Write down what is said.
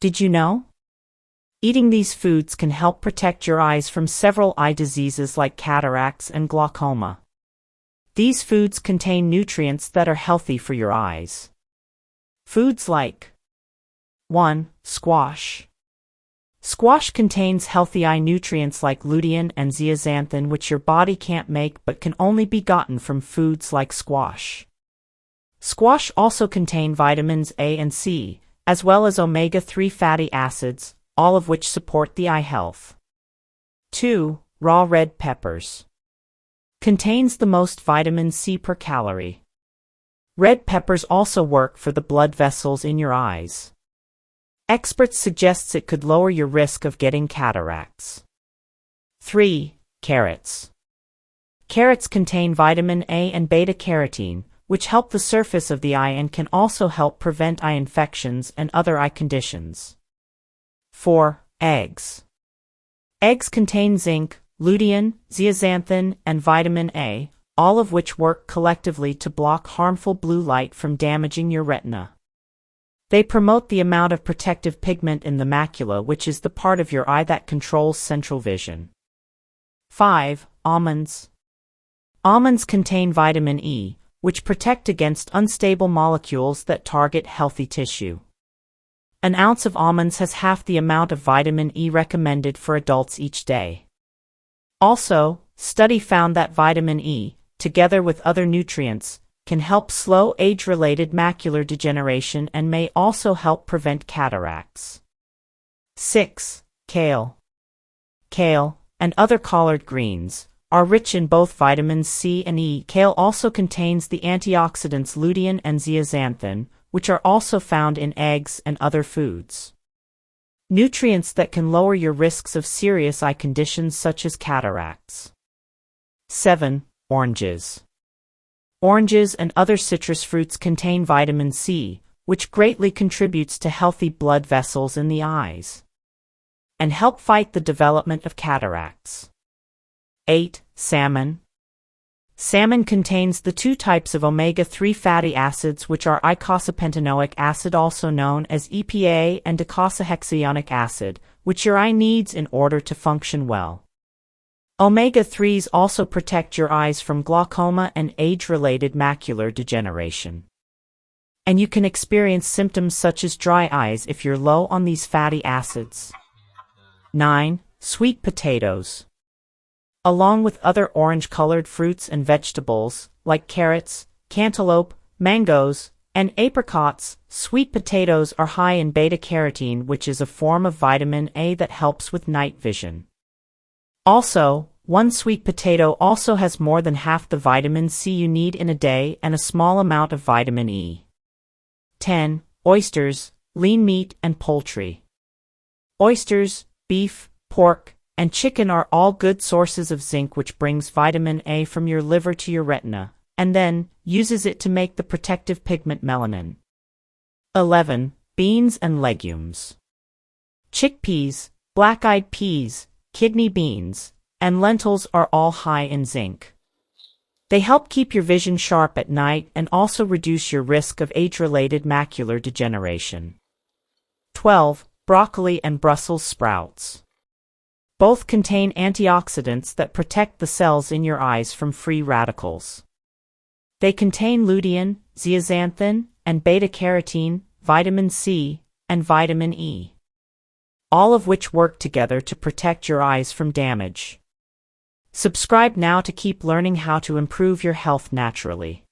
Did you know? Eating these foods can help protect your eyes from several eye diseases like cataracts and glaucoma. These foods contain nutrients that are healthy for your eyes. Foods like 1. Squash. Squash contains healthy eye nutrients like lutein and zeaxanthin, which your body can't make but can only be gotten from foods like squash. Squash also contain vitamins A and C, as well as omega-3 fatty acids, all of which support the eye health. 2. Raw red peppers. Contains the most vitamin C per calorie. Red peppers also work for the blood vessels in your eyes. Experts suggest it could lower your risk of getting cataracts. 3. Carrots. Carrots contain vitamin A and beta-carotene, which help the surface of the eye and can also help prevent eye infections and other eye conditions. 4. Eggs. Eggs contain zinc, lutein, zeaxanthin, and vitamin A, all of which work collectively to block harmful blue light from damaging your retina. They promote the amount of protective pigment in the macula, which is the part of your eye that controls central vision. 5. Almonds. Almonds contain vitamin E, which protect against unstable molecules that target healthy tissue. An ounce of almonds has half the amount of vitamin E recommended for adults each day. Also, study found that vitamin E, together with other nutrients, can help slow age-related macular degeneration and may also help prevent cataracts. 6. Kale. Kale, and other collard greens, are rich in both vitamins C and E. Kale also contains the antioxidants lutein and zeaxanthin, which are also found in eggs and other foods. Nutrients that can lower your risks of serious eye conditions such as cataracts. 7. Oranges. Oranges and other citrus fruits contain vitamin C, which greatly contributes to healthy blood vessels in the eyes and help fight the development of cataracts. 8. Salmon. Salmon contains the two types of omega-3 fatty acids, which are eicosapentaenoic acid, also known as EPA, and docosahexaenoic acid, which your eye needs in order to function well. Omega-3s also protect your eyes from glaucoma and age-related macular degeneration. And you can experience symptoms such as dry eyes if you're low on these fatty acids. 9. Sweet potatoes. Along with other orange-colored fruits and vegetables, like carrots, cantaloupe, mangoes, and apricots, sweet potatoes are high in beta-carotene, which is a form of vitamin A that helps with night vision. Also, one sweet potato also has more than half the vitamin C you need in a day and a small amount of vitamin E. 10. Oysters, lean meat, and poultry. Oysters, beef, pork, and chicken are all good sources of zinc, which brings vitamin A from your liver to your retina, and then uses it to make the protective pigment melanin. 11. Beans and legumes. Chickpeas, black-eyed peas, kidney beans, and lentils are all high in zinc. They help keep your vision sharp at night and also reduce your risk of age-related macular degeneration. 12. Broccoli and Brussels sprouts. Both contain antioxidants that protect the cells in your eyes from free radicals. They contain lutein, zeaxanthin, and beta-carotene, vitamin C, and vitamin E, all of which work together to protect your eyes from damage. Subscribe now to keep learning how to improve your health naturally.